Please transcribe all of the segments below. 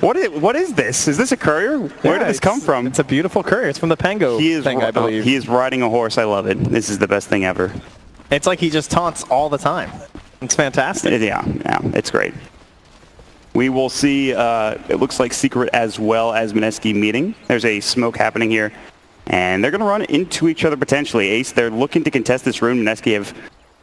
What is this? Is this a courier? Where did this come from? It's a beautiful courier. It's from the Pango thing, I believe. He is riding a horse. I love it. This is the best thing ever. It's like he just taunts all the time. It's fantastic. Yeah, it's great. We will see, it looks like Secret as well as Mineski meeting. There's a smoke happening here. And they're going to run into each other potentially. Ace, they're looking to contest this room. Mineski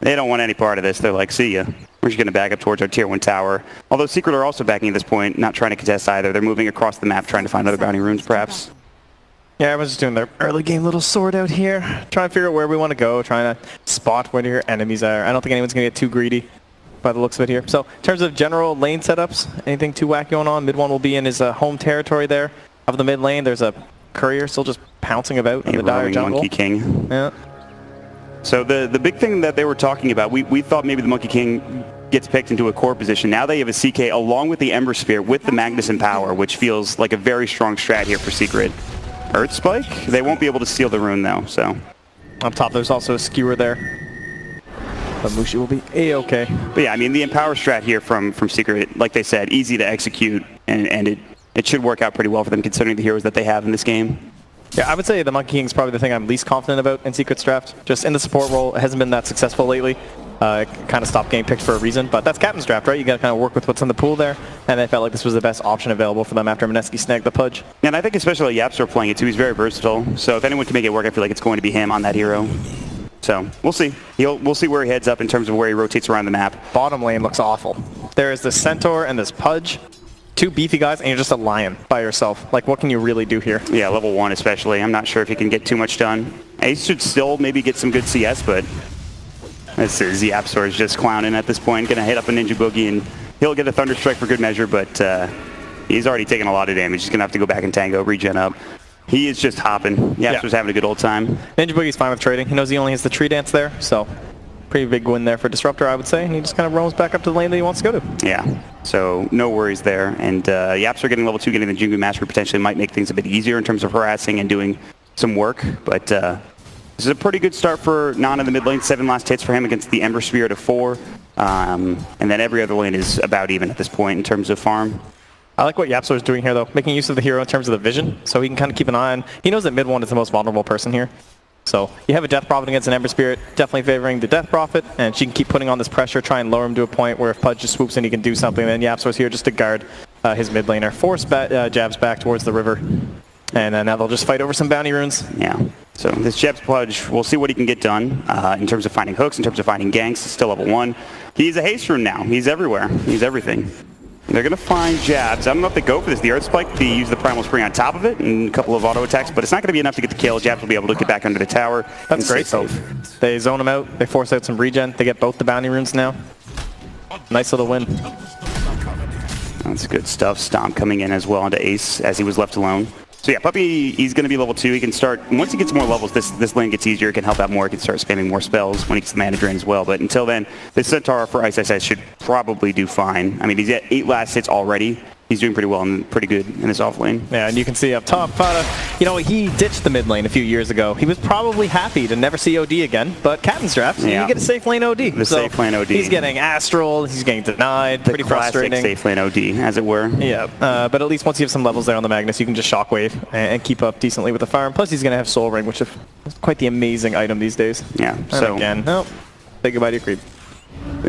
they don't want any part of this. They're like, see ya. We're just going to back up towards our tier 1 tower. Although Secret are also backing at this point, not trying to contest either. They're moving across the map, trying to find other bounty rooms, perhaps. Yeah, everyone's just doing their early game little sort out here. Trying to figure out where we want to go, trying to spot where your enemies are. I don't think anyone's going to get too greedy by the looks of it here. So, in terms of general lane setups, anything too wacky going on? Mid one will be in his home territory there. Of the mid lane, there's a courier still just pouncing about in the dire jungle. Monkey King. Yeah. So the big thing that they were talking about, we thought maybe the Monkey King gets picked into a core position. Now they have a CK along with the Ember Spear with the Magnus and Power, which feels like a very strong strat here for Secret. Earth Spike? They won't be able to steal the rune though, so. Up top there's also a skewer there. But Mushi will be A-okay. But yeah, I mean the Empower strat here from Secret, like they said, easy to execute, and it should work out pretty well for them considering the heroes that they have in this game. Yeah, I would say the Monkey King is probably the thing I'm least confident about in Secret's draft. Just in the support role, it hasn't been that successful lately. It kind of stopped getting picked for a reason, but that's Captain's draft, right? You got to kind of work with what's in the pool there, and they felt like this was the best option available for them after Mineski snagged the Pudge. Yeah, and I think especially Yapster playing it too, he's very versatile. So if anyone can make it work, I feel like it's going to be him on that hero. So we'll see. We'll see where he heads up in terms of where he rotates around the map. Bottom lane looks awful. There is the Centaur and this Pudge. Two beefy guys, and you're just a lion by yourself. Like, what can you really do here? Yeah, level 1 especially. I'm not sure if he can get too much done. Ace should still maybe get some good CS, but this is Yapsor is just clowning at this point. Gonna hit up a Ninja Boogie, and he'll get a Thunder Strike for good measure, but he's already taken a lot of damage. He's gonna have to go back and tango, regen up. He is just hopping. Yapsor's having a good old time. Ninja Boogie's fine with trading. He knows he only has the tree dance there, so pretty big win there for Disruptor, I would say, and he just kind of roams back up to the lane that he wants to go to. Yeah, so no worries there. And Yapster getting level 2, getting the Jingu Mastery potentially might make things a bit easier in terms of harassing and doing some work, but this is a pretty good start for Nana in the mid lane. 7 last hits for him against the Ember Spirit of 4, and then every other lane is about even at this point in terms of farm. I like what Yapsor is doing here, though, making use of the hero in terms of the vision, so he can kind of keep an eye on. He knows that mid 1 is the most vulnerable person here. So you have a Death Prophet against an Ember Spirit, definitely favoring the Death Prophet, and she can keep putting on this pressure, try and lower him to a point where if Pudge just swoops in, he can do something. And then Yapsor's here just to guard his mid laner. Force jabs back towards the river, and now they'll just fight over some bounty runes. Yeah, so this Jeb's Pudge, we'll see what he can get done in terms of finding hooks, in terms of finding ganks. He's still level 1. He's a haste rune now. He's everywhere. He's everything. They're going to find jabs. I don't know if they go for this. The Earth Spike, they use the Primal Spring on top of it and a couple of auto attacks, but it's not going to be enough to get the kill. Jabs will be able to get back under the tower. That's great. They zone him out. They force out some regen. They get both the bounty runes now. Nice little win. That's good stuff. Stomp coming in as well onto Ace as he was left alone. So yeah, Puppy, he's going to be level 2. He can start, once he gets more levels, this lane gets easier. It can help out more. He can start spamming more spells when he gets the mana drain as well. But until then, this Centaur for Ice should probably do fine. I mean, he's at 8 last hits already. He's doing pretty well and pretty good in this off lane. Yeah, and you can see up top, he ditched the mid lane a few years ago. He was probably happy to never see OD again, but Captain's draft, so you get a safe lane OD. The safe lane OD. He's getting Astral, he's getting denied, pretty frustrating. Safe lane OD, as it were. Yeah, but at least once you have some levels there on the Magnus, you can just Shockwave and keep up decently with the farm. Plus he's going to have Soul Ring, which is quite the amazing item these days. Yeah, and so again, say goodbye to your creep.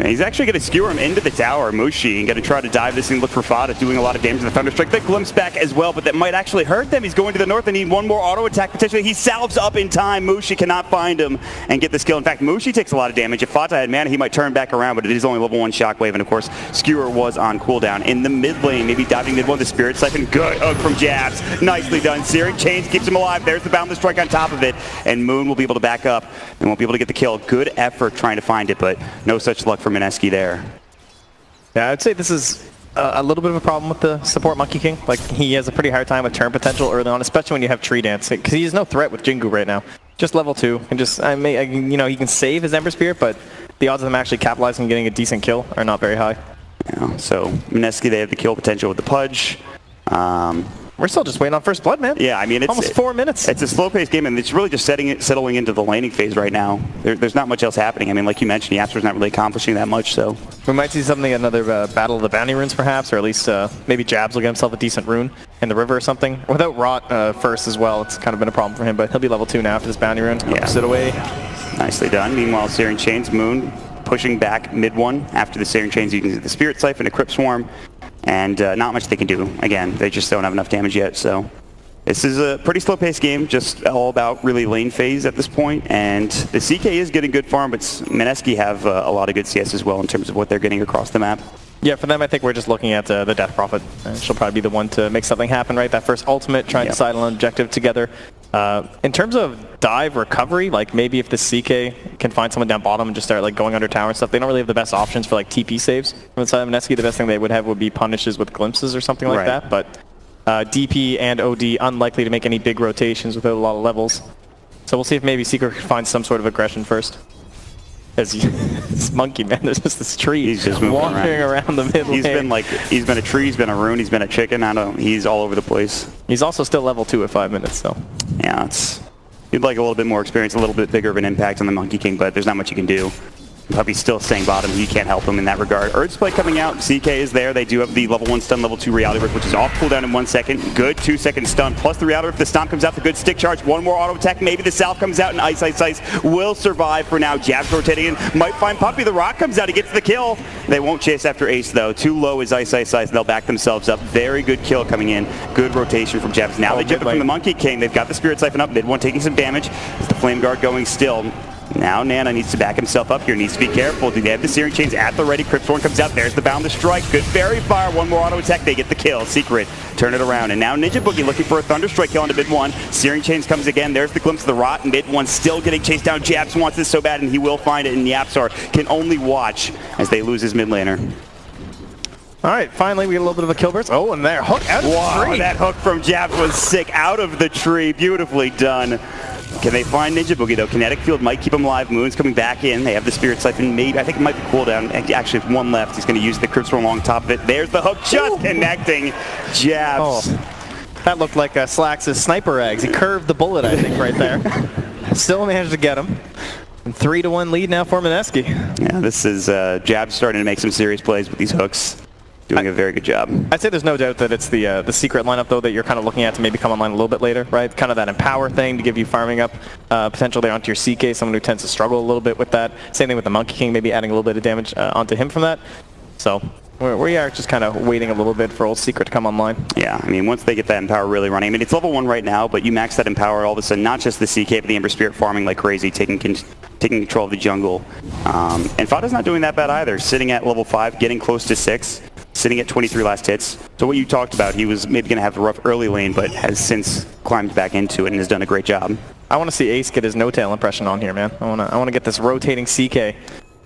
He's actually going to skewer him into the tower, Mushi, and going to try to dive this and look for Fada, doing a lot of damage to the Thunder Strike. That glimpse back as well, but that might actually hurt them. He's going to the north and need one more auto attack potentially. He salves up in time. Mushi cannot find him and get this kill. In fact, Mushi takes a lot of damage. If Fata had mana, he might turn back around, but it is only level 1 Shockwave, and of course, Skewer was on cooldown. In the mid lane, maybe diving mid 1, the Spirit Siphon. Good hook from Jabs. Nicely done. Searing Chains keeps him alive. There's the Boundless Strike on top of it, and Moon will be able to back up and won't be able to get the kill. Good effort trying to find it, but no such luck for Mineski there. Yeah, I'd say this is a little bit of a problem with the support Monkey King. Like, he has a pretty hard time with turn potential early on, especially when you have Tree Dance, because he has no threat with Jingu right now. Just level 2, and just, he can save his Ember Spear, but the odds of him actually capitalizing and getting a decent kill are not very high. Yeah, so Mineski, they have the kill potential with the Pudge. We're still just waiting on first blood, man. Yeah, I mean, it's almost 4 minutes. It's a slow-paced game, and it's really just settling into the laning phase right now. There's not much else happening. I mean, like you mentioned, Yapster's not really accomplishing that much, so. We might see something, another battle of the bounty runes, perhaps, or at least maybe Jabs will get himself a decent rune in the river or something. Without Rot first as well, it's kind of been a problem for him, but he'll be level 2 now after this bounty rune. Yeah. Sit away. Nicely done. Meanwhile, Searing Chains, Moon pushing back mid one after the Searing Chains using the Spirit Siphon, a Crypt Swarm, and not much they can do. Again, they just don't have enough damage yet, so. This is a pretty slow-paced game, just all about really lane phase at this point, and the CK is getting good farm, but Mineski have a lot of good CS as well in terms of what they're getting across the map. Yeah, for them, I think we're just looking at the Death Prophet. She'll probably be the one to make something happen, right? That first ultimate, trying to decide on an objective together. In terms of dive recovery, like maybe if the CK can find someone down bottom and just start like going under tower and stuff, they don't really have the best options for like TP saves. From the side of Mineski, the best thing they would have would be punishes with glimpses or something like that, but DP and OD unlikely to make any big rotations without a lot of levels. So we'll see if maybe Seeker can find some sort of aggression first. As this monkey, man, there's just this tree. He's just wandering around the mid lane. He's been a tree, he's been a rune, he's been a chicken. He's all over the place. He's also still level 2 at 5 minutes, so. Yeah, you'd like a little bit more experience, a little bit bigger of an impact on the Monkey King, but there's not much you can do. Puppy's still staying bottom. You can't help him in that regard. Earthspike coming out. CK is there. They do have the level 1 stun, level 2 Reality Rift, which is off cooldown in 1 second. Good 2-second stun, plus the Reality Rift. The Stomp comes out, the good stick charge. One more auto attack. Maybe the Salve comes out, and Ice will survive for now. Jabs rotating in. Might find Puppy. The Rock comes out. He gets the kill. They won't chase after Ace, though. Too low is Ice. They'll back themselves up. Very good kill coming in. Good rotation from Jabs. Now they jump it from the Monkey King. They've got the Spirit Siphon up. Mid one taking some damage. The Flame Guard going still. Now Nana needs to back himself up here, needs to be careful. Do they have the Searing Chains at the ready? Cryptstorm comes out, there's the Boundless Strike. Good Fairy Fire, one more auto attack, they get the kill. Secret, turn it around. And now Ninja Boogie looking for a Thunder Strike kill into mid one. Searing Chains comes again, there's the glimpse of the Rot. Mid one still getting chased down. Jabs wants this so bad, and he will find it, and Yapsar can only watch as they lose his mid laner. All right, finally we get a little bit of a kill burst. Oh, and there, hook out of the tree. That hook from Jabs was sick, out of the tree, beautifully done. Can they find Ninja Boogie though? Kinetic Field might keep him alive. Moon's coming back in. They have the Spirit Siphon. Maybe, I think it might be cooldown. Actually, if one left, he's going to use the Crypt Storm on top of it. There's the hook, just connecting. Jabs. Oh, that looked like Slacks' sniper eggs. He curved the bullet, I think, right there. Still managed to get him. And 3-1 lead now for Mineski. Yeah, this is Jabs starting to make some serious plays with these hooks. Doing a very good job. I'd say there's no doubt that it's the secret lineup, though, that you're kind of looking at to maybe come online a little bit later, right? Kind of that empower thing to give you farming up potential there onto your CK, someone who tends to struggle a little bit with that. Same thing with the Monkey King, maybe adding a little bit of damage onto him from that. So we are just kind of waiting a little bit for old Secret to come online. Yeah, I mean, once they get that Empower really running, I mean, it's level 1 right now, but you max that Empower, all of a sudden, not just the CK, but the Ember Spirit farming like crazy, taking control of the jungle. And Fada's not doing that bad either, sitting at level 5, getting close to 6. Sitting at 23 last hits. So what you talked about, he was maybe going to have a rough early lane, but has since climbed back into it and has done a great job. I want to see Ace get his no-tail impression on here, man. I want to get this rotating CK. You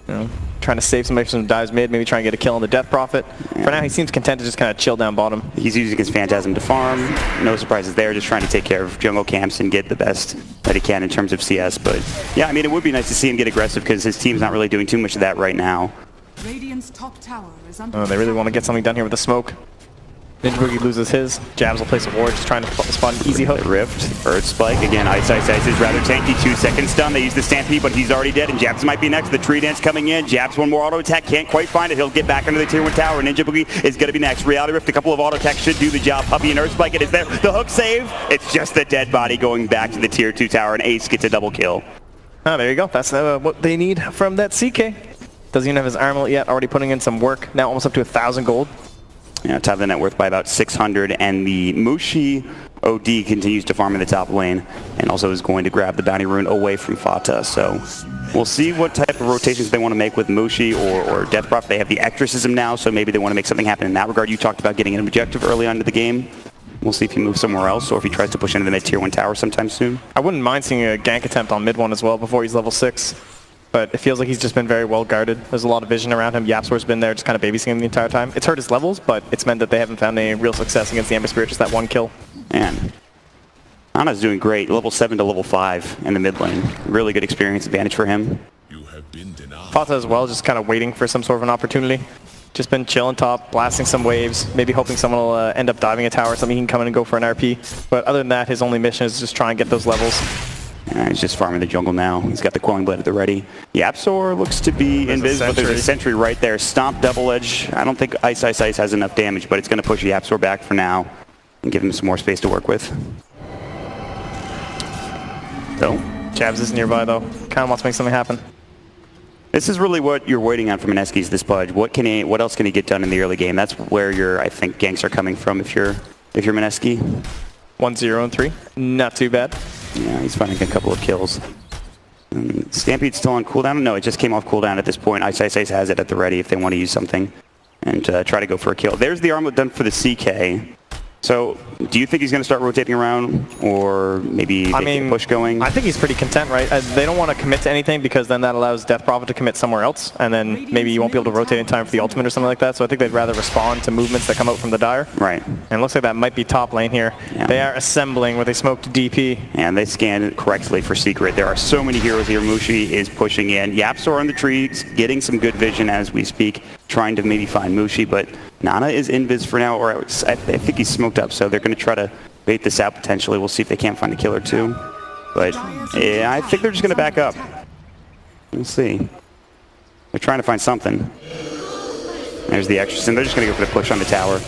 know, trying to save somebody from dives mid, maybe try and get a kill on the Death Prophet. Yeah. For now, he seems content to just kind of chill down bottom. He's using his Phantasm to farm. No surprises there, just trying to take care of jungle camps and get the best that he can in terms of CS. But yeah, I mean, it would be nice to see him get aggressive because his team's not really doing too much of that right now. Radiant's top tower is under they really want to get something done here with the smoke. Ninja Boogie loses his. Jabs will place a ward, just trying to spot an easy hook. Rift, Earth Spike, again, Ice is rather tanky. 2-second stun, they use the Stampede, but he's already dead, and Jabs might be next. The Tree Dance coming in, Jabs one more auto attack, can't quite find it. He'll get back under the tier 1 tower. Ninja Boogie is going to be next. Reality Rift, a couple of auto attacks should do the job. Puppy and Earth Spike, it is there. The hook save, it's just the dead body going back to the tier 2 tower, and Ace gets a double kill. Oh, there you go. That's what they need from that CK. Doesn't even have his armlet yet, already putting in some work. Now almost up to 1,000 gold. Yeah, top of the net worth by about 600, and the Mushi OD continues to farm in the top lane, and also is going to grab the bounty rune away from Fata. So we'll see what type of rotations they want to make with Mushi or Death Prophet. They have the Exorcism now, so maybe they want to make something happen in that regard. You talked about getting an objective early on into the game. We'll see if he moves somewhere else, or if he tries to push into the mid tier 1 tower sometime soon. I wouldn't mind seeing a gank attempt on mid 1 as well before he's level 6. But it feels like he's just been very well guarded. There's a lot of vision around him. Yapsor's been there just kind of babysitting him the entire time. It's hurt his levels, but it's meant that they haven't found any real success against the Ember Spirit, just that one kill. Man, Ana's doing great. Level 7 to level 5 in the mid lane. Really good experience advantage for him. You have been denied. Fata as well, just kind of waiting for some sort of an opportunity. Just been chilling top, blasting some waves, maybe hoping someone will end up diving a tower or something. He can come in and go for an RP. But other than that, his only mission is just try and get those levels. He's just farming the jungle now. He's got the Quelling Blade at the ready. Yapzor looks to be invisible. There's a sentry right there. Stomp double edge. I don't think Ice has enough damage, but it's going to push Yapzor back for now and give him some more space to work with. So, Jabs is nearby though. Kind of wants to make something happen. This is really what you're waiting on from Mineski's this pudge. What else can he get done in the early game? That's where I think ganks are coming from if you're Mineski. 1-0-3. Not too bad. Yeah, he's finding a couple of kills. Stampede's still on cooldown. No, it just came off cooldown at this point. Ice has it at the ready if they want to use something and try to go for a kill. There's the armlet done for the CK. So, do you think he's going to start rotating around, or maybe get a push going? I think he's pretty content, right? They don't want to commit to anything because then that allows Death Prophet to commit somewhere else, and then maybe you won't be able to rotate in time for the ultimate or something like that. So I think they'd rather respond to movements that come out from the Dire. Right. And it looks like that might be top lane here. Yeah. They are assembling with a smoked DP. And they scanned it correctly for Secret. There are so many heroes here. Mushi is pushing in. Yapzor on the trees, getting some good vision as we speak, trying to maybe find Mushi, but Nana is invis for now, or I think he's smoked up, so they're going to try to bait this out potentially. We'll see if they can't find a kill or two. But yeah, I think they're just going to back up. We'll see. They're trying to find something. There's the Exorcist, and they're just going to go for the push on the tower.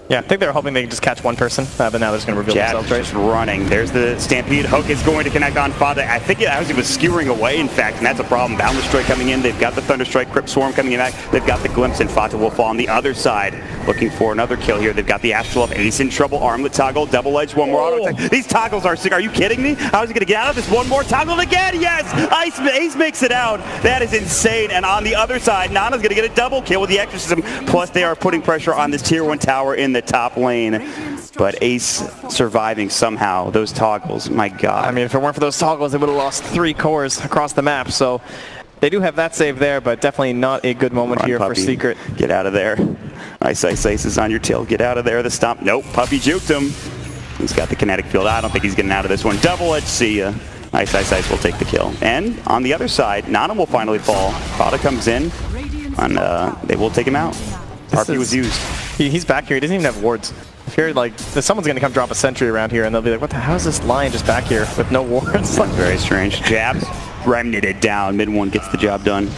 Yeah, I think they were hoping they could just catch one person, but now they're just going to reveal themselves, right? Just running. There's the Stampede. Hook is going to connect on Fada. I think it was skewering away, in fact, and that's a problem. Boundless Strike coming in. They've got the Thunderstrike. Crypt Swarm coming in back. They've got the Glimpse, and Fata will fall on the other side, looking for another kill here. They've got the Astral of Ace in trouble. Armlet toggle, double edge, one more auto attack. These toggles are sick. Are you kidding me? How is he going to get out of this? One more toggle again. Yes! Ace makes it out. That is insane. And on the other side, Nana's going to get a double kill with the Exorcism. Plus, they are putting pressure on this tier 1 tower in the top lane. But Ace surviving somehow. Those toggles, my God. I mean, if it weren't for those toggles, they would have lost 3 cores across the map. So they do have that save there, but definitely not a good moment here for Secret. Get out of there. Ice is on your tail. Get out of there. The stomp. Nope. Puppy juked him. He's got the kinetic field. I don't think he's getting out of this one. Double edge. See ya. Ice will take the kill. And on the other side, Nana will finally fall. Fada comes in, and they will take him out. RP was used. He's back here. He doesn't even have wards. If you're like, someone's going to come drop a sentry around here, and they'll be like, what the hell is this lion just back here with no wards? That's very strange. Jabs, remnanted down. Mid 1 gets the job done.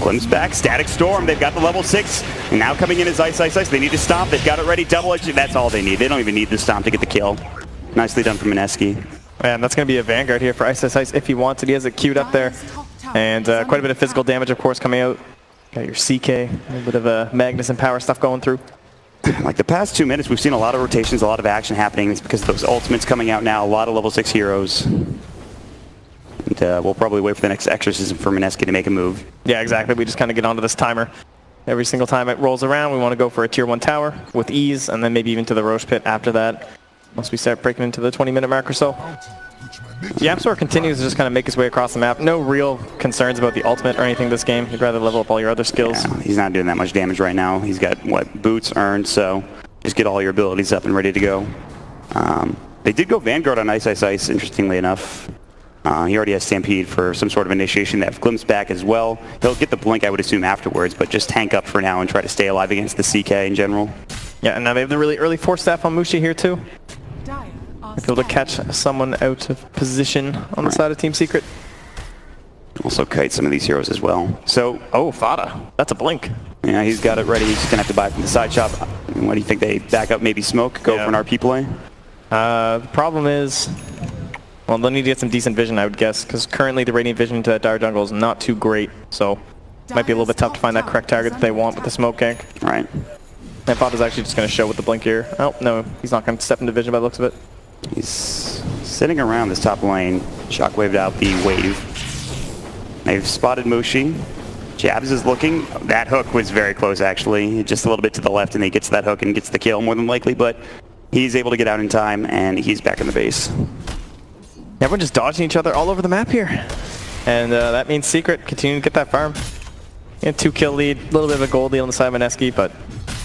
Glimpse back, Static Storm. They've got the level 6, and now coming in is Ice. They need to stomp. They've got it ready. Double edge. That's all they need. They don't even need the stomp to get the kill. Nicely done from Mineski. Man, that's going to be a Vanguard here for Ice if he wants it. He has it queued up there. And quite a bit of physical damage, of course, coming out. Got your CK, a little bit of Magnus and power stuff going through. Like the past 2 minutes, we've seen a lot of rotations, a lot of action happening. It's because of those ultimates coming out now, a lot of level 6 heroes. And we'll probably wait for the next Exorcism for Mineski to make a move. Yeah, exactly. We just kind of get onto this timer. Every single time it rolls around, we want to go for a tier 1 tower with ease, and then maybe even to the Roche Pit after that, once we start breaking into the 20-minute mark or so. Yapzor continues to just kind of make his way across the map. No real concerns about the ultimate or anything this game. You'd rather level up all your other skills. Yeah, he's not doing that much damage right now. He's got, boots earned, so just get all your abilities up and ready to go. They did go Vanguard on Ice, interestingly enough. He already has Stampede for some sort of initiation. They have Glimpse back as well. He'll get the Blink, I would assume, afterwards, but just tank up for now and try to stay alive against the CK in general. Yeah, and now they have the really early Force Staff on Mushi here, too. Be able to catch someone out of position on the side of Team Secret. Also kite some of these heroes as well. So, Fada. That's a blink. Yeah, he's got it ready. He's just going to have to buy from the side shop. What do you think? They back up, maybe smoke, go for an RP play? The problem is, well, they'll need to get some decent vision, I would guess, because currently the Radiant Vision to Dire Jungle is not too great. So, it might be a little bit tough to find that correct target that they want with the smoke gank. Right. And Fada's actually just going to show with the blink here. Oh, no, he's not going to step into vision by the looks of it. He's sitting around this top lane, shockwaved out the wave. They've spotted Mushi. Jabs is looking. That hook was very close, actually. Just a little bit to the left, and he gets that hook and gets the kill, more than likely, but he's able to get out in time, and he's back in the base. Everyone just dodging each other all over the map here. And that means Secret continuing to get that farm. 2-kill lead, a little bit of a gold deal on the side of Mineski, but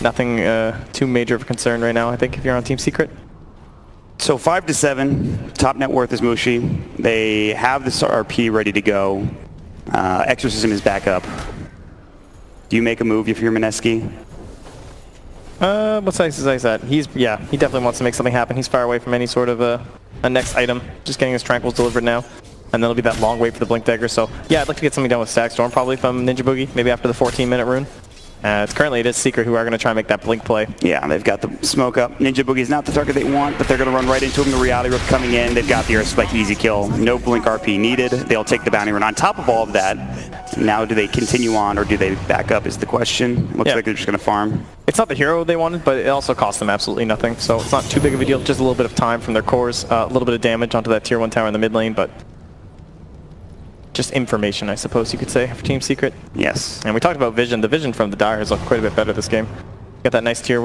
nothing too major of a concern right now, I think, if you're on Team Secret. So 5-7, top net worth is Mushi. They have this RP ready to go. Exorcism is back up. Do you make a move if you're Mineski? What size is Ice at? He definitely wants to make something happen. He's far away from any sort of a next item. Just getting his Tranquils delivered now. And then it'll be that long wait for the Blink Dagger. So yeah, I'd like to get something done with Static Storm probably from Ninja Boogie, maybe after the 14-minute rune. Currently it is Secret who are going to try and make that Blink play. Yeah, they've got the smoke up. Ninja Boogie's not the target they want, but they're going to run right into him. The Reality Rift coming in. They've got the Earth Spike easy kill. No Blink RP needed. They'll take the bounty run. On top of all of that, now do they continue on or do they back up is the question. Looks like they're just going to farm. It's not the hero they wanted, but it also cost them absolutely nothing. So it's not too big of a deal. Just a little bit of time from their cores. A little bit of damage onto that tier 1 tower in the mid lane, but just information, I suppose you could say, for Team Secret. Yes. And we talked about vision. The vision from the Dire has looked quite a bit better this game. Got that nice tier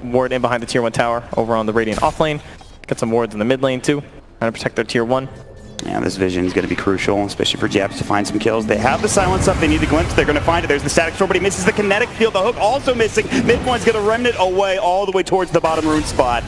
ward in behind the tier 1 tower over on the Radiant off lane. Got some wards in the mid lane too, trying to protect their tier 1. Yeah, this vision is going to be crucial, especially for Japs to find some kills. They have the silence up. They need the glimpse. They're going to find it. There's the Static Storm, but he misses the kinetic field. The hook also missing. Mid one's going to remnant away all the way towards the bottom rune spot.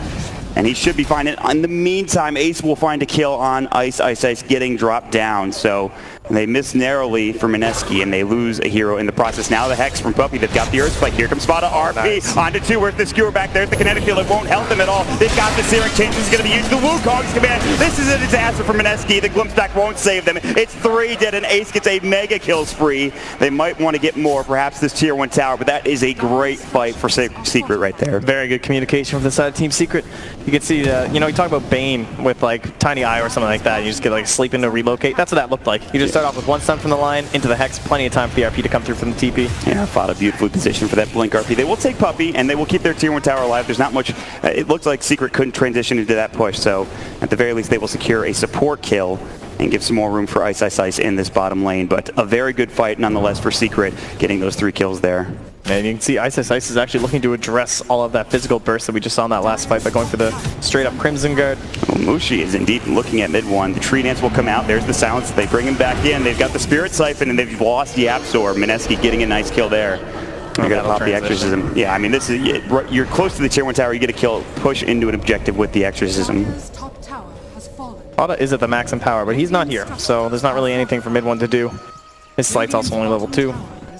And he should be finding it. In the meantime, Ace will find a kill on Ice getting dropped down. So they miss narrowly for Mineski, and they lose a hero in the process. Now the Hex from Puppy. They've got the Earth Spike. Here comes Spada RP. Nice. Onto 2. Where's the skewer back? There's the kinetic field. It won't help them at all. They've got the Searing Change. This is going to be used. The Wukong's command. This is a disaster for Mineski. The glimpse back won't save them. It's 3 dead, and Ace gets a mega kill spree. They might want to get more, perhaps this tier 1 tower, but that is a great fight for Secret right there. Very good communication from the side of Team Secret. You can see, you talk about Bane with like Tiny Eye or something like that. You just get like sleep into relocate. That's what that looked like. You just start off with 1 stun from the line into the Hex. Plenty of time for the RP to come through from the TP. Yeah, fought a beautifully positioned for that Blink RP. They will take Puppy and they will keep their tier 1 tower alive. There's not much. It looks like Secret couldn't transition into that push. So at the very least, they will secure a support kill and give some more room for Ice in this bottom lane. But a very good fight nonetheless for Secret, getting those 3 kills there. And you can see Ice is actually looking to address all of that physical burst that we just saw in that last fight by going for the straight-up Crimson Guard. Well, Mushi is indeed looking at mid 1. The Tree Dance will come out. There's the silence. They bring him back in. They've got the Spirit Siphon, and they've lost the Absorb. Mineski getting a nice kill there. You're going to pop the Exorcism. Yeah, I mean, this is you're close to the tier 1 tower. You get a kill, push into an objective with the Exorcism. Dota is at the max in power, but he's not here, so there's not really anything for mid 1 to do. His Slight's also only level 2.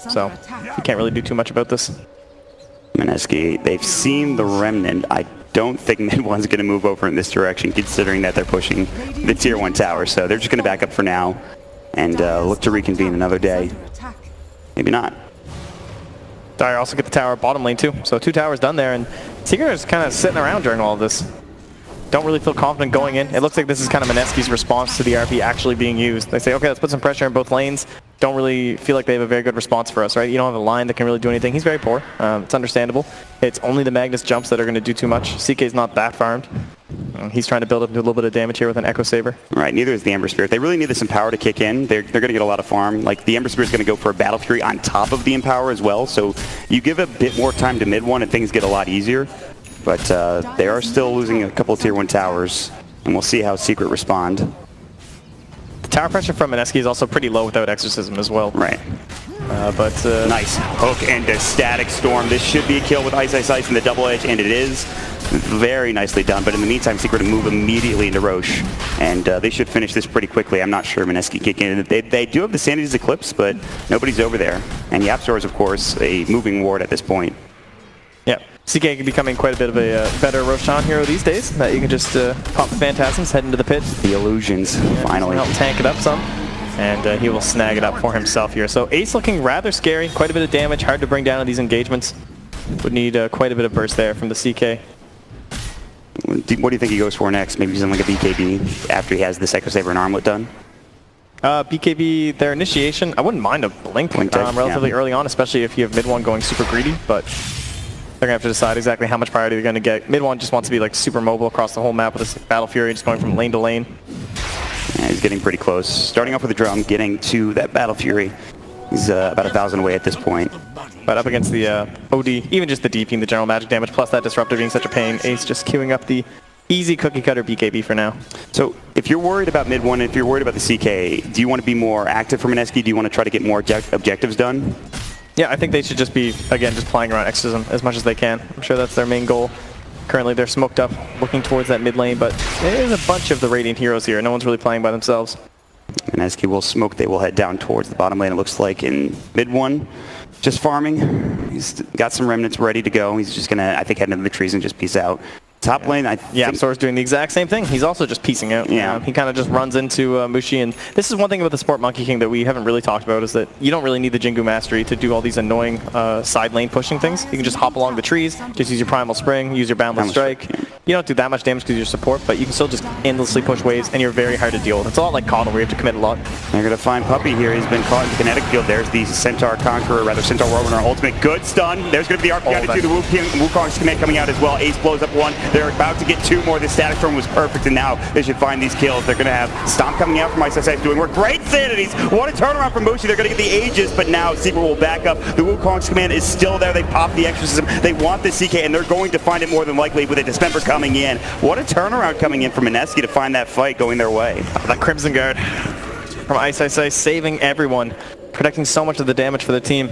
So you can't really do too much about this. Mineski, they've seen the Remnant. I don't think mid 1's going to move over in this direction, considering that they're pushing the tier 1 tower. So they're just going to back up for now and look to reconvene another day. Maybe not. Dire also get the tower bottom lane too. So 2 towers done there, and Secret is kind of sitting around during all of this. Don't really feel confident going in. It looks like this is kind of Mineski's response to the RP actually being used. They say, okay, let's put some pressure in both lanes. Don't really feel like they have a very good response for us, right? You don't have a line that can really do anything. He's very poor. It's understandable. It's only the Magnus jumps that are going to do too much. CK's not that farmed. He's trying to build up into a little bit of damage here with an Echo Saber. Right, neither is the Ember Spirit. They really need some power to kick in. They're going to get a lot of farm. Like, the Ember Spirit's going to go for a Battle Fury on top of the Empower as well. So you give a bit more time to mid 1 and things get a lot easier. But they are still losing a couple of tier 1 towers, and we'll see how Secret respond. The tower pressure from Mineski is also pretty low without Exorcism as well. Right. Nice hook and a Static Storm. This should be a kill with Ice in the double edge, and it is. Very nicely done, but in the meantime, Secret will move immediately into Roche, and they should finish this pretty quickly. I'm not sure Mineski kicking in. They do have the Sanity's Eclipse, but nobody's over there. And Yapzor is, of course, a moving ward at this point. Yeah, CK becoming quite a bit of a better Roshan hero these days. That you can just pop the Phantasms, head into the pit. The illusions, finally. Help tank it up some, and he will snag it up for himself here. So Ace looking rather scary, quite a bit of damage, hard to bring down in these engagements. Would need quite a bit of burst there from the CK. What do you think he goes for next? Maybe something like a BKB after he has the Echo Saber and Armlet done? BKB, their initiation, I wouldn't mind a Blink relatively early on, especially if you have mid 1 going super greedy, but they're going to have to decide exactly how much priority they're going to get. Mid 1 just wants to be like super mobile across the whole map with this Battle Fury, just going from lane to lane. Yeah, he's getting pretty close. Starting off with a drum, getting to that Battle Fury. He's about 1,000 away at this point. But up against the OD, even just the DPing, the general magic damage, plus that Disruptor being such a pain, Ace just queuing up the easy cookie cutter BKB for now. So if you're worried about mid 1, if you're worried about the CK, do you want to be more active for Mineski? Do you want to try to get more objectives done? Yeah, I think they should just be, again, just playing around Exorcism as much as they can. I'm sure that's their main goal. Currently they're smoked up, looking towards that mid lane, but there's a bunch of the Radiant heroes here. No one's really playing by themselves. Mineski will smoke. They will head down towards the bottom lane, it looks like, in mid 1. just farming. He's got some remnants ready to go. He's just gonna, I think, head into the trees and just peace out. Top lane, Yapsor's doing the exact same thing. He's also just piecing out. Yeah. He kind of just runs into Mushi, and this is one thing about the Sport Monkey King that we haven't really talked about, is that you don't really need the Jingu Mastery to do all these annoying side lane pushing things. You can just hop along the trees, just use your Primal Spring, use your Boundless Strike. You don't do that much damage because you're support, but you can still just endlessly push waves, and you're very hard to deal with. It's a lot like Connell, where you have to commit a lot. They're going to find Puppey here. He's been caught in the kinetic field. There's the Centaur Conqueror, rather Centaur Whirlwind ultimate. Good stun. There's going to be the RP to the Wukong's command coming out as well. Ace blows up one. They're about to get two more. The Static Storm was perfect, and now they should find these kills. They're going to have Stomp coming out from ISSI doing work. Great Sanities. What a turnaround from Mushi. They're going to get the Aegis, but now Secret will back up. The Wukong's command is still there. They pop the Exorcism. They want the CK, and they're going to find it more than likely with a Dismember coming in. What a turnaround coming in from Mineski to find that fight going their way. That Crimson Guard from ISSI saving everyone, protecting so much of the damage for the team.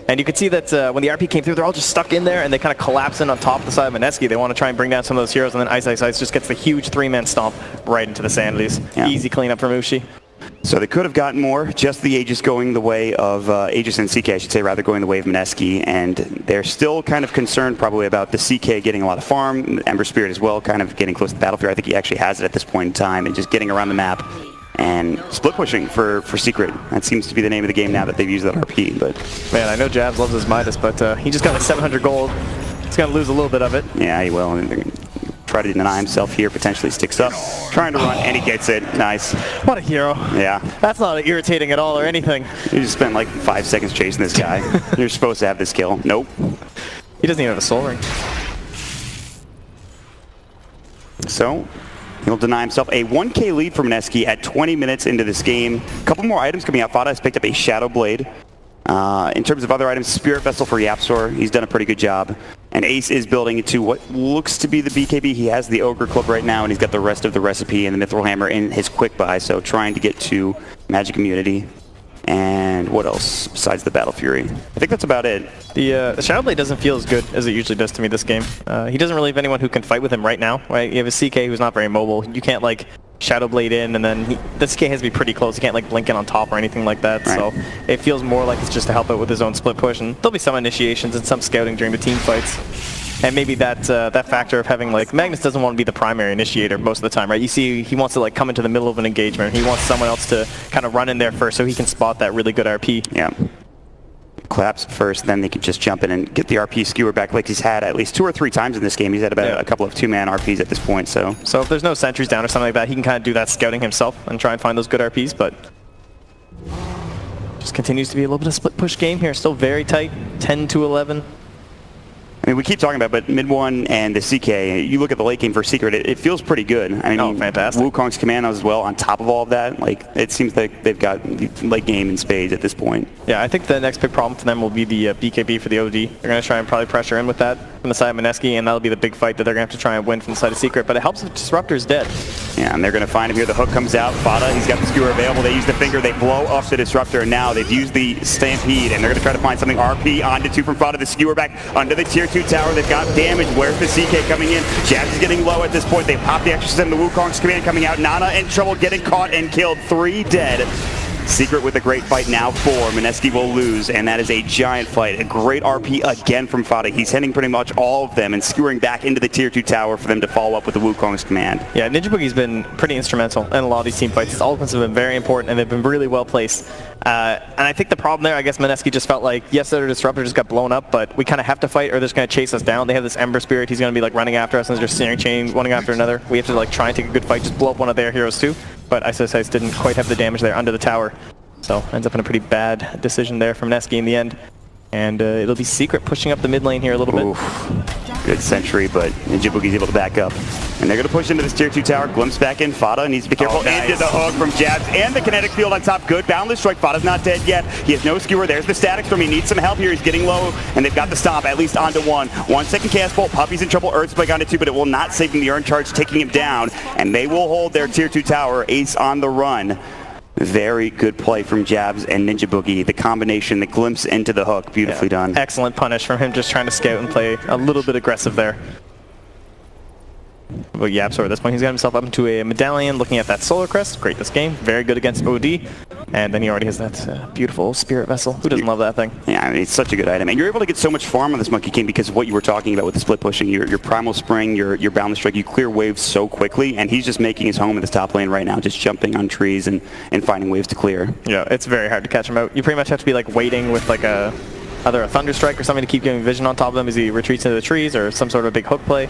And you can see that when the RP came through, they're all just stuck in there, and they kind of collapse in on top of the side of Mineski. They want to try and bring down some of those heroes, and then ISSI just gets the huge 3-man stomp right into the Sandleys. Yeah. Easy cleanup for Mushi. So they could have gotten more, just the Aegis going the way of, Aegis and CK I should say, rather going the way of Mineski, and they're still kind of concerned probably about the CK getting a lot of farm, Ember Spirit as well, kind of getting close to the battlefield. I think he actually has it at this point in time, and just getting around the map and split pushing for Secret. That seems to be the name of the game now that they've used that RP. But man, I know Jabs loves his Midas, but he just got like 700 gold. He's going to lose a little bit of it. Yeah, he will. Try to deny himself here, potentially sticks up, trying to run, and he gets it. Nice. What a hero. Yeah. That's not irritating at all or anything. You just spent like 5 seconds chasing this guy. You're supposed to have this kill. Nope. He doesn't even have a soul ring. So he'll deny himself a 1K lead for Mineski at 20 minutes into this game. A couple more items coming out. Fada has picked up a Shadow Blade. In terms of other items, Spirit Vessel for Yapsor. He's done a pretty good job. And Ace is building into what looks to be the BKB. He has the Ogre Club right now, and he's got the rest of the recipe and the Mithril Hammer in his quick buy. So trying to get to Magic Immunity. And what else besides the Battle Fury? I think that's about it. The Shadow Blade doesn't feel as good as it usually does to me this game. He doesn't really have anyone who can fight with him right now, right? You have a CK who's not very mobile. You can't like Shadow Blade in, and then the CK has to be pretty close. He can't like blink in on top or anything like that. Right. So it feels more like it's just to help out with his own split push. And there'll be some initiations and some scouting during the team fights. And maybe that that factor of having like Magnus doesn't want to be the primary initiator most of the time, right? You see, he wants to like come into the middle of an engagement. He wants someone else to kind of run in there first so he can spot that really good RP. Yeah. Collapse first, then they can just jump in and get the RP skewer back like he's had at least 2 or 3 times in this game. He's had about a couple of 2-man RPs at this point. So if there's no sentries down or something like that, he can kind of do that scouting himself and try and find those good RPs, but just continues to be a little bit of split push game here. Still very tight, 10-11. I mean, we keep talking about, but mid one and the CK, you look at the late game for Secret, it feels pretty good. I mean, fantastic. Wukong's command as well on top of all of that. Like, it seems like they've got the late game in spades at this point. Yeah, I think the next big problem for them will be the BKB for the OD. They're going to try and probably pressure in with that from the side of Mineski, and that'll be the big fight that they're going to have to try and win from the side of Secret. But it helps if Disruptor's dead. Yeah, and they're going to find him here. The hook comes out. Fada, he's got the skewer available. They use the finger. They blow up the Disruptor. And now they've used the Stampede, and they're going to try to find something RP onto 2 from Fada. The skewer back under the tier 2 tower. They've got damage. Where's the CK coming in? Jabs is getting low at this point. They pop the Exorcism. The Wukong's command coming out. Nana in trouble, getting caught and killed. 3 dead. Secret with a great fight, now 4. Mineski will lose, and that is a giant fight. A great RP again from Fada. He's hitting pretty much all of them and skewering back into the tier 2 tower for them to follow up with the Wukong's command. Yeah, Ninja Boogie's been pretty instrumental in a lot of these team fights. His ultimates have been very important, and they've been really well placed. And I think the problem there, I guess Mineski just felt like, yes, their Disruptor just got blown up, but we kind of have to fight or they're just going to chase us down. They have this Ember Spirit. He's going to be like running after us, and there's just Searing Chain, one after another. We have to like try and take a good fight, just blow up one of their heroes too. But ISSIS didn't quite have the damage there under the tower. So ends up in a pretty bad decision there from Mineski in the end. And it'll be Secret pushing up the mid lane here a little bit. Good sentry, but Ninja Boogie's able to back up. And they're going to push into this tier 2 tower. Glimpse back in. Fada needs to be careful. Nice. Into the hook from Jabs and the kinetic field on top. Good boundless strike. Fada's not dead yet. He has no skewer. There's the static storm. He needs some help here. He's getting low, and they've got the stomp at least onto 1. 1 second cast bolt. Puppey's in trouble. Earthspike onto 2, but it will not save him. The Earn Charge taking him down, and they will hold their tier 2 tower. Ace on the run. Very good play from Jabs and Ninja Boogie. The combination, the glimpse into the hook, beautifully done. Excellent punish from him, just trying to scout and play a little bit aggressive there. But Yapsor at this point, he's got himself up into a medallion, looking at that Solar Crest. Great this game, very good against OD. And then he already has that beautiful spirit vessel. Who doesn't love that thing? Yeah, I mean, it's such a good item. And you're able to get so much farm on this Monkey King because of what you were talking about with the split pushing. Your Primal Spring, your Boundless Strike, you clear waves so quickly, and he's just making his home in this top lane right now, just jumping on trees and finding waves to clear. Yeah, it's very hard to catch him out. You pretty much have to be like waiting with like either a Thunder Strike or something to keep giving vision on top of them as he retreats into the trees, or some sort of a big hook play.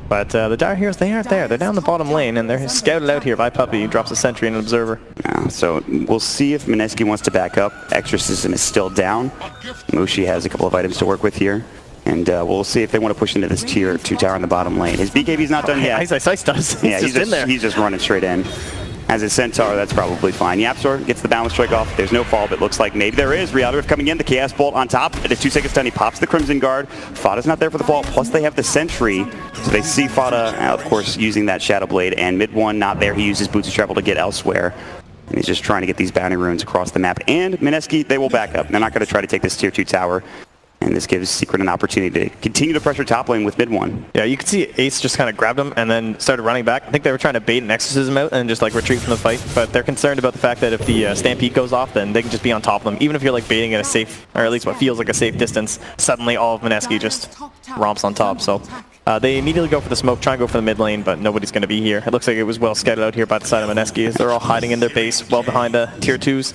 But the Dire Heroes, they aren't there. They're down the bottom lane, and they're scouted out here by Puppey. He drops a sentry and an observer. Yeah, so we'll see if Mineski wants to back up. Exorcism is still down. Mushi has a couple of items to work with here. And we'll see if they want to push into this tier 2 tower in the bottom lane. His BKB's not done yet. Ice does. Yeah, he's just in there. He's just running straight in. As a Centaur, that's probably fine. Yapzor gets the balance strike off. There's no fall, but looks like maybe there is. Reality Rift coming in. The Chaos Bolt on top. At a 2 second stun, he pops the Crimson Guard. Fada's not there for the fall. Plus, they have the Sentry. So they see Fada, of course, using that Shadow Blade. And mid one not there. He uses Boots of Travel to get elsewhere. And he's just trying to get these bounty runes across the map. And Mineski, they will back up. They're not going to try to take this tier 2 tower. And this gives Secret an opportunity to continue to pressure top lane with mid one. Yeah, you could see Ace just kind of grabbed him and then started running back. I think they were trying to bait an Exorcism out and just like retreat from the fight, but they're concerned about the fact that if the Stampede goes off, then they can just be on top of them. Even if you're like baiting at a safe, or at least what feels like a safe distance, suddenly all of Mineski just romps on top. So they immediately go for the smoke, try and go for the mid lane, but nobody's going to be here. It looks like it was well scouted out here by the side of Mineski as they're all hiding in their base, well behind the tier 2s.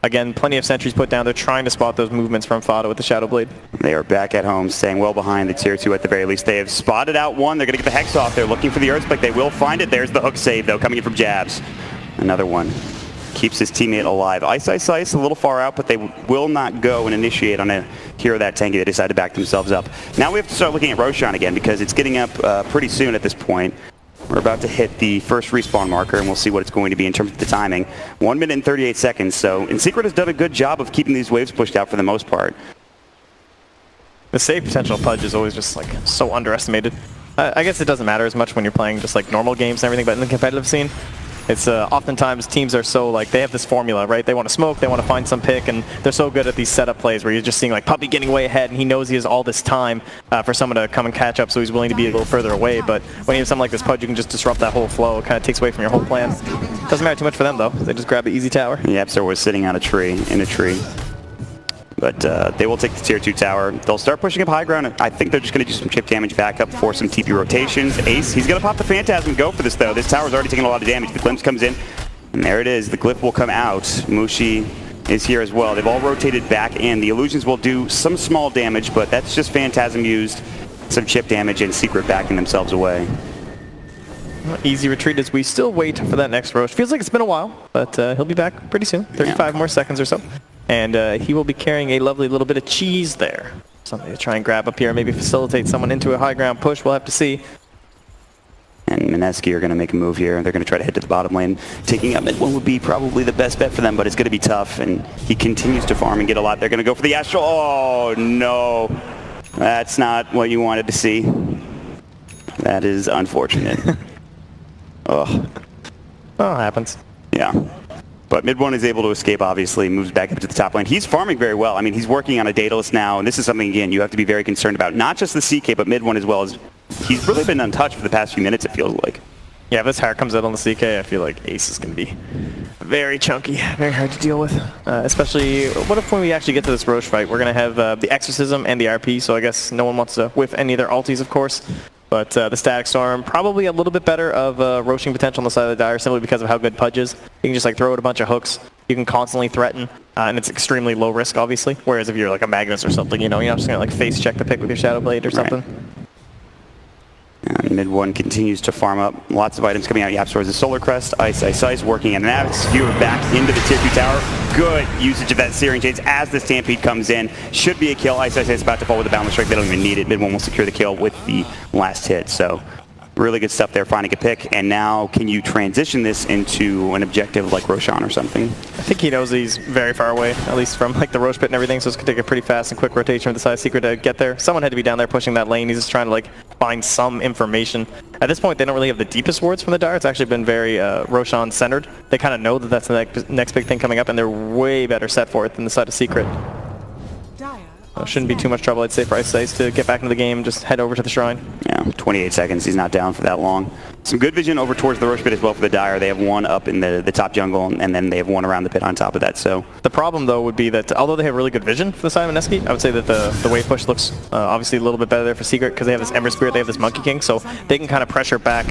Again, plenty of sentries put down. They're trying to spot those movements from Fada with the Shadow Blade. They are back at home, staying well behind the tier 2 at the very least. They have spotted out one. They're going to get the Hex off. They're looking for the Earthspike. They will find it. There's the hook save, though, coming in from Jabs. Another one. Keeps his teammate alive. Ice a little far out, but they will not go and initiate on a hero that tanky. They decide to back themselves up. Now we have to start looking at Roshan again because it's getting up pretty soon at this point. We're about to hit the first respawn marker, and we'll see what it's going to be in terms of the timing. 1 minute and 38 seconds, so Secret has done a good job of keeping these waves pushed out for the most part. The save potential of Pudge is always just like so underestimated. I guess it doesn't matter as much when you're playing just like normal games and everything, but in the competitive scene, it's oftentimes teams are so like, they have this formula, right? They want to smoke, they want to find some pick, and they're so good at these setup plays where you're just seeing like Puppey getting way ahead, and he knows he has all this time for someone to come and catch up, so he's willing to be a little further away. But when you have something like this Pudge, you can just disrupt that whole flow. It kind of takes away from your whole plan. Doesn't matter too much for them though. They just grab the easy tower. Yep, so we're sitting on a tree, in a tree. But they will take the tier 2 tower. They'll start pushing up high ground. I think they're just going to do some chip damage back up for some TP rotations. Ace, he's going to pop the Phantasm and go for this, though. This tower's already taking a lot of damage. The Glimpse comes in, and there it is. The Glyph will come out. Mushi is here as well. They've all rotated back in. The Illusions will do some small damage, but that's just Phantasm used, some chip damage, and Secret backing themselves away. Easy retreat as we still wait for that next Roche. Feels like it's been a while, but he'll be back pretty soon. 35 more seconds or so. And he will be carrying a lovely little bit of cheese there. Something to try and grab up here, maybe facilitate someone into a high ground push. We'll have to see. And Mineski are going to make a move here. They're going to try to head to the bottom lane. Taking up mid one would be probably the best bet for them, but it's going to be tough. And he continues to farm and get a lot. They're going to go for the Astral. Oh, no. That's not what you wanted to see. That is unfortunate. Oh. Oh, it happens. Yeah. But mid one is able to escape, obviously, moves back up to the top lane. He's farming very well. I mean, he's working on a Daedalus now, and this is something, again, you have to be very concerned about. Not just the CK, but mid one as well. As he's really been untouched for the past few minutes, it feels like. Yeah, if this hair comes out on the CK, I feel like Ace is going to be very chunky, very hard to deal with. Especially, what if when we actually get to this Roche fight, we're going to have the Exorcism and the RP, so I guess no one wants to whiff any of their ultis, of course. But the Static Storm, probably a little bit better of roaching potential on the side of the Dire simply because of how good Pudge is. You can just like throw out a bunch of hooks. You can constantly threaten, and it's extremely low risk, obviously. Whereas if you're like a Magnus or something, you know, you're not just going to like face check the pick with your Shadow Blade or something. Right. And mid one continues to farm up. Lots of items coming out. Yapzor, the Solar Crest, Ice working, and now it's skewered back into the tier 2 tower. Good usage of that Searing Shades as the Stampede comes in. Should be a kill. Ice is about to fall with the Boundless Strike. They don't even need it. Mid one will secure the kill with the last hit. So really good stuff there, finding a pick. And now can you transition this into an objective like Roshan or something? I think he knows he's very far away, at least from like the Roche pit and everything, so it's going to take a pretty fast and quick rotation with the side Secret to get there. Someone had to be down there pushing that lane. He's just trying to like find some information. At this point, they don't really have the deepest wards from the Dire. It's actually been very Roshan centered. They kind of know that that's the next big thing coming up, and they're way better set for it than the side of Secret. Shouldn't be too much trouble, I'd say, for Ice to get back into the game, just head over to the shrine. Yeah, 28 seconds. He's not down for that long. Some good vision over towards the Roche pit as well for the Dire. They have one up in the top jungle, and then they have one around the pit on top of that. So the problem, though, would be that although they have really good vision for the side of Mineski, I would say that the wave push looks obviously a little bit better there for Secret because they have this Ember Spirit, they have this Monkey King, so they can kind of pressure back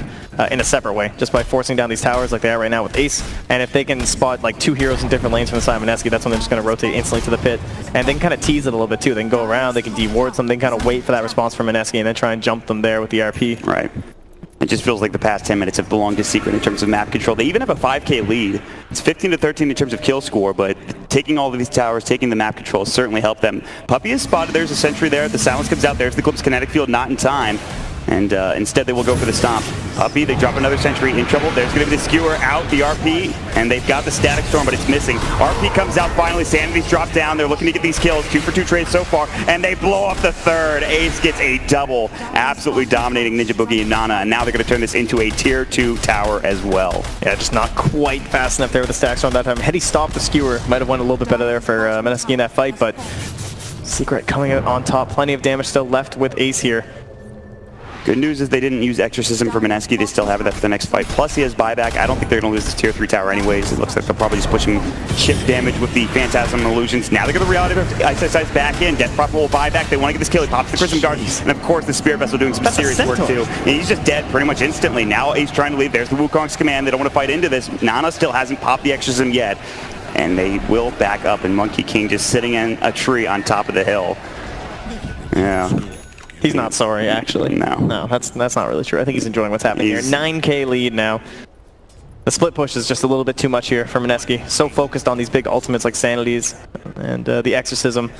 in a separate way just by forcing down these towers like they are right now with Ace. And if they can spot like 2 heroes in different lanes from the side of Mineski, that's when they're just going to rotate instantly to the pit. And they can kind of tease it a little bit too. They can go around, they can deward something, kind of wait for that response from Mineski, and then try and jump them there with the RP. Right. It just feels like the past 10 minutes have belonged to Secret in terms of map control. They even have a 5k lead. It's 15-13 in terms of kill score, but taking all of these towers, taking the map control has certainly helped them. Puppey is spotted. There's a sentry there. The silence comes out. There's the Glimpse kinetic field, not in time. And instead they will go for the stomp. Puppey, they drop another sentry, in trouble. There's going to be the skewer out, the RP, and they've got the static storm, but it's missing. RP comes out finally, Sanity's dropped down. They're looking to get these kills, 2 for 2 trades so far, and they blow up the third. Ace gets a double, absolutely dominating Ninja Boogie and Nana, and now they're going to turn this into a tier 2 tower as well. Yeah, just not quite fast enough there with the stack storm that time. Had he stopped the skewer, might have went a little bit better there for Mineski in that fight, but Secret coming out on top. Plenty of damage still left with Ace here. Good news is they didn't use Exorcism for Mineski. They still have that for the next fight. Plus he has buyback. I don't think they're going to lose this tier 3 tower anyways. It looks like they're probably just pushing chip damage with the Phantasm and Illusions. Now they're going to reality Ice back in. Death Prophet will buy back. They want to get this kill. He pops the Chrism Guard. And of course the Spirit Vessel doing some serious work too. And he's just dead pretty much instantly. Now Ace trying to leave. There's the Wukong's command. They don't want to fight into this. Nana still hasn't popped the Exorcism yet. And they will back up, and Monkey King just sitting in a tree on top of the hill. Yeah. He's not sorry, actually. No, that's not really true. I think he's enjoying what's happening here. 9k lead now. The split push is just a little bit too much here for Mineski. So focused on these big ultimates like Sanity's and the Exorcism.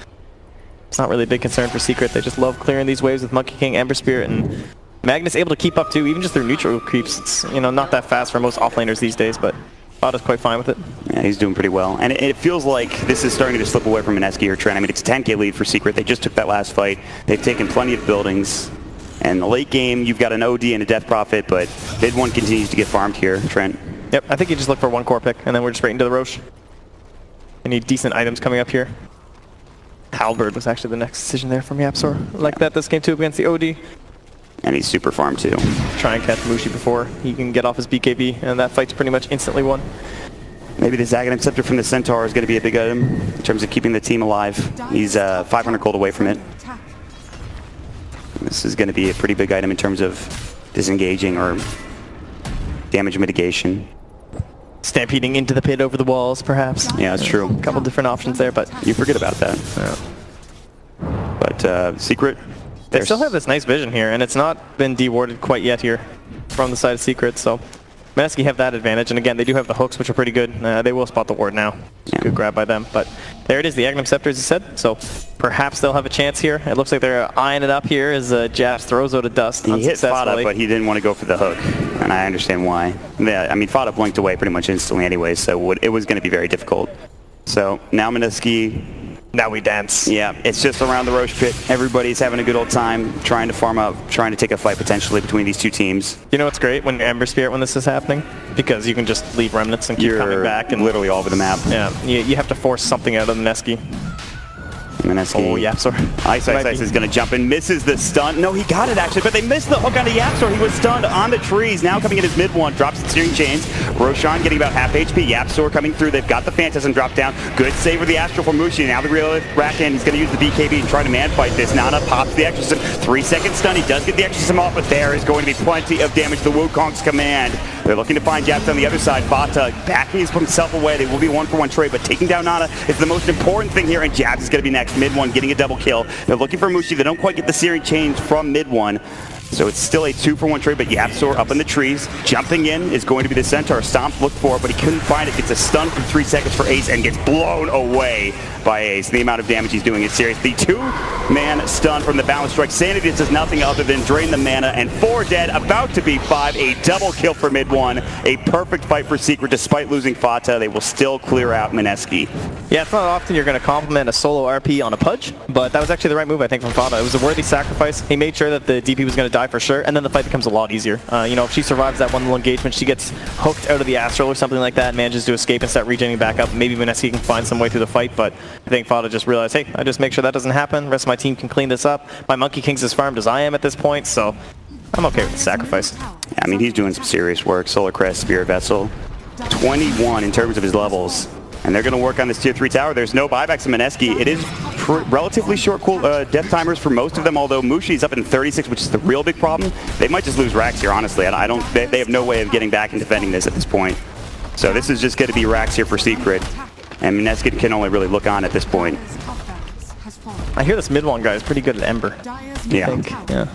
It's not really a big concern for Secret. They just love clearing these waves with Monkey King, Ember Spirit, and Magnus able to keep up too, even just through neutral creeps. It's, you know, not that fast for most offlaners these days, but Fada's quite fine with it. Yeah, he's doing pretty well. And it feels like this is starting to slip away from Mineski or Trent. I mean, it's a 10k lead for Secret. They just took that last fight. They've taken plenty of buildings. And in the late game, you've got an OD and a Death Prophet, but mid one continues to get farmed here, Trent. Yep, I think you just look for one core pick, and then we're just right into the Roche. We need decent items coming up here. Halberd was actually the next decision there from Yapzor. Like that this game too against the OD. And he's super farmed too. Try and catch Mushi before he can get off his BKB, and that fight's pretty much instantly won. Maybe the Zagadin Scepter from the Centaur is going to be a big item in terms of keeping the team alive. He's 500 gold away from it. This is going to be a pretty big item in terms of disengaging or damage mitigation. Stampeding into the pit over the walls, perhaps. Yeah, that's true. A couple different options there, but you forget about that. Yeah. But Secret, they still have this nice vision here, and it's not been dewarded quite yet here from the side of Secret, so Mineski have that advantage, and again, they do have the hooks, which are pretty good. They will spot the ward now. It's a good grab by them, but there it is, the Agnum Scepter, as you said, so perhaps they'll have a chance here. It looks like they're eyeing it up here as Japs throws out a dust. He hit Fada, but he didn't want to go for the hook, and I understand why. Yeah, I mean, Fada blinked away pretty much instantly anyway, so it was going to be very difficult. So now Mineski. Now we dance. Yeah, it's just around the Roche pit. Everybody's having a good old time, trying to farm up, trying to take a fight potentially between these two teams. You know what's great when you're Ember Spirit when this is happening? Because you can just leave remnants and keep coming back. And literally all over the map. Yeah, you have to force something out of Mineski. Mineski. Oh, Yapzor. Ice is going to jump in, misses the stun. No, he got it actually, but they missed the hook onto Yapzor. He was stunned on the trees. Now coming in his mid one, drops the steering chains. Roshan getting about half HP. Yapzor coming through. They've got the Phantasm drop down. Good save with the Astral for Mushi. Now the real rack in. He's going to use the BKB and try to man fight this. Nana pops the Exorcism. 3-second stun. He does get the Exorcism off, but there is going to be plenty of damage to the Wukong's command. They're looking to find Japs on the other side. Fata backing himself away. They will be 1-for-1 trade, but taking down Nana is the most important thing here, and Japs is going to be next. Mid one getting a double kill. They're looking for Mushi. They don't quite get the searing chains from mid one. So it's still a 2-for-1 trade, but Yapzor up in the trees. Jumping in is going to be the Centaur. Stomp looked for it, but he couldn't find it. Gets a stun for 3 seconds for Ace and gets blown away by Ace. The amount of damage he's doing is serious. The 2-man stun from the Balance Strike. Sanity does nothing other than drain the mana, and 4 dead, about to be 5. A double kill for mid one. A perfect fight for Secret. Despite losing Fata, they will still clear out Mineski. Yeah, it's not often you're going to compliment a solo RP on a Pudge, but that was actually the right move, I think, from Fata. It was a worthy sacrifice. He made sure that the DP was going to die for sure, and then the fight becomes a lot easier. You know, if she survives that one little engagement, she gets hooked out of the Astral or something like that, and manages to escape and start regenerating back up. Maybe Mineski can find some way through the fight, but I think Fata just realized, hey, I just make sure that doesn't happen. The rest of my team can clean this up. My Monkey King's as farmed as I am at this point, so I'm okay with the sacrifice. Yeah, I mean, he's doing some serious work. Solar Crest, Spirit Vessel, 21 in terms of his levels. And they're going to work on this tier 3 tower. There's no buybacks in Mineski. It is relatively short death timers for most of them, although Mushi's up in 36, which is the real big problem. They might just lose racks here, honestly. They have no way of getting back and defending this at this point. So this is just going to be racks here for Secret. And Mineski can only really look on at this point. I hear this mid one guy is pretty good at Ember. Yeah.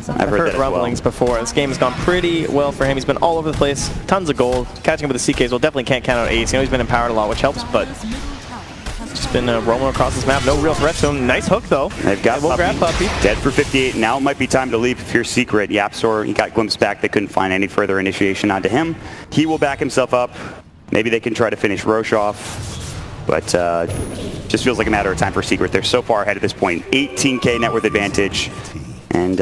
I've heard rumblings before. This game has gone pretty well for him. He's been all over the place. Tons of gold. Catching up with the CKs, well, definitely can't count out Ace. You know, he's been empowered a lot, which helps, but just been roaming across this map. No real threat to him. Nice hook, though. They've got we'll grab Puppy. Dead for 58. Now it might be time to leave if you're Secret. Yapsor, he got glimpsed back. They couldn't find any further initiation onto him. He will back himself up. Maybe they can try to finish Roche off. But just feels like a matter of time for Secret. They're so far ahead at this point. 18k net worth advantage. And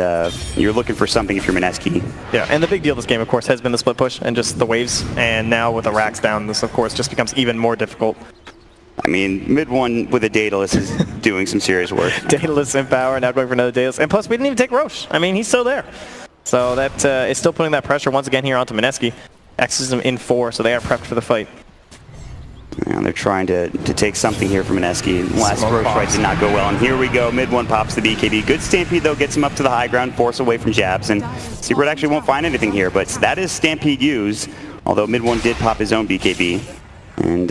you're looking for something if you're Mineski. Yeah, and the big deal of this game, of course, has been the split push and just the waves. And now with the racks down, this, of course, just becomes even more difficult. I mean, mid one with a Daedalus is doing some serious work. Daedalus in power, now going for another Daedalus. And plus, we didn't even take Roche. I mean, he's still there. So that is still putting that pressure once again here onto Mineski. X is in 4, so they are prepped for the fight. And they're trying to take something here from Mineski. Last Roche fight did not go well, and here we go. Mid one pops the BKB. Good Stampede, though, gets him up to the high ground, force away from jabs, and Secret actually won't find anything here, but that is Stampede used, although mid one did pop his own BKB. And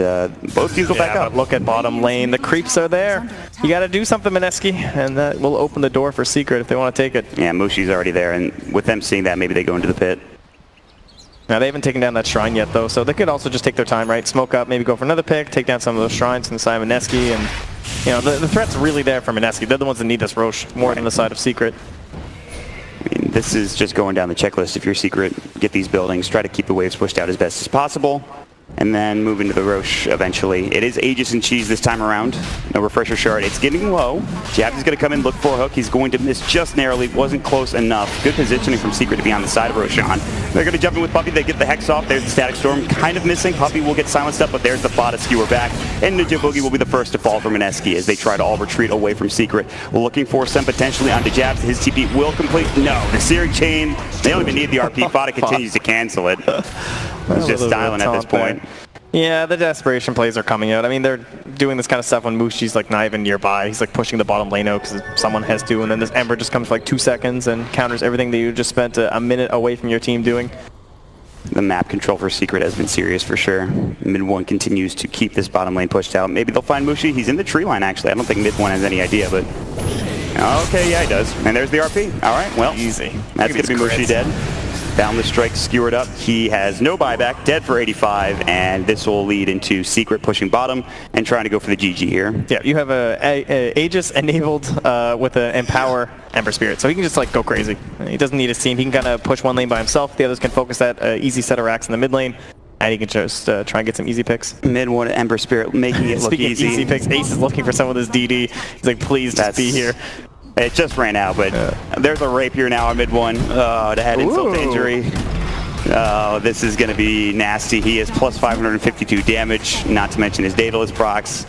both teams will back up. But look at bottom lane. The creeps are there. You got to do something, Mineski, and that will open the door for Secret if they want to take it. Yeah, Mushi's already there, and with them seeing that, maybe they go into the pit. Now, they haven't taken down that shrine yet, though, so they could also just take their time, right? Smoke up, maybe go for another pick, take down some of those shrines inside Mineski, and, you know, the threat's really there for Mineski. They're the ones that need this Roche more than the side of Secret. I mean, this is just going down the checklist. If you're Secret, get these buildings, try to keep the waves pushed out as best as possible, and then move into the Roche eventually. It is Aegis and Cheese this time around. No refresher shard. It's getting low. Jab is going to come in, look for a hook. He's going to miss just narrowly. Wasn't close enough. Good positioning from Secret to be on the side of Roshan. They're going to jump in with Puppy. They get the Hex off. There's the Static Storm kind of missing. Puppy will get silenced up, but there's the Fada Skewer back. And Ninja Boogie will be the first to fall for Mineski as they try to all retreat away from Secret. We're looking for some potentially onto jabs. His TP will complete. No. The Searing Chain. They don't even need the RP. Fada continues to cancel it. He's just styling at this point. Yeah, the desperation plays are coming out. I mean, they're doing this kind of stuff when Mushi's like not even nearby. He's like pushing the bottom lane out because someone has to, and then this Ember just comes for like 2 seconds and counters everything that you just spent a minute away from your team doing. The map control for Secret has been serious for sure. Mid one continues to keep this bottom lane pushed out. Maybe they'll find Mushi. He's in the tree line, actually. I don't think mid one has any idea, but... Okay, yeah, he does. And there's the RP. All right, well, easy. That's going to be Mushi dead. Boundless Strike skewered up. He has no buyback, dead for 85, and this will lead into Secret pushing bottom and trying to go for the GG here. Yeah, you have a Aegis enabled with an Empower Ember Spirit, so he can just like go crazy. He doesn't need his team. He can kind of push one lane by himself. The others can focus that easy set of racks in the mid lane, and he can just try and get some easy picks. Mid one Ember Spirit making it look easy. Easy picks, Ace is looking for some of this DD. He's like, please just be here. It just ran out, but there's a Rapier now on mid one. Oh, to add insult to injury. Oh, this is going to be nasty. He has plus 552 damage, not to mention his Daedalus procs.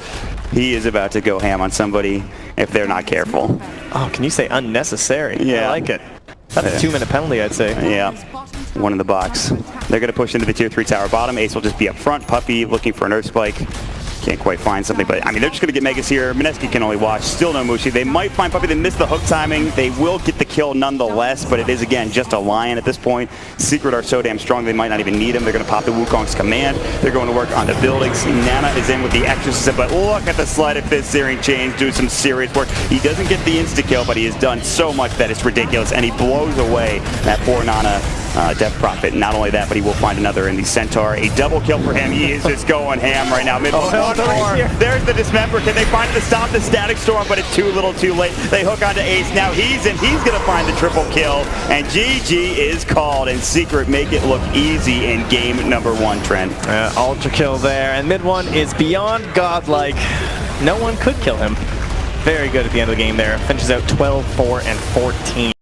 He is about to go ham on somebody if they're not careful. Oh, can you say unnecessary? Yeah. I like it. That's a 2-minute penalty, I'd say. Yeah, one in the box. They're going to push into the tier 3 tower bottom. Ace will just be up front. Puppy looking for an Earth Spike. Can't quite find something, but I mean, they're just going to get Megas here. Mineski can only watch. Still no Mushi. They might find Puppy. They missed the hook timing. They will get the kill nonetheless, but it is, again, just a Lion at this point. Secret are so damn strong, they might not even need him. They're going to pop the Wukong's command. They're going to work on the buildings. Nana is in with the Exorcism, but look at the Sleight of Fist Searing Chains doing some serious work. He doesn't get the insta-kill, but he has done so much that it's ridiculous, and he blows away that poor Nana Death Prophet. Not only that, but he will find another in the Centaur. A double kill for him. He is just going ham right now. There's the Dismember. Can they find it to stop the Static Storm? But it's too little too late. They hook onto Ace. Now he's in. He's going to find the triple kill. And GG is called. And Secret make it look easy in game number 1, Trent. Ultra kill there. And mid one is beyond godlike. No one could kill him. Very good at the end of the game there. Finishes out 12, 4, and 14.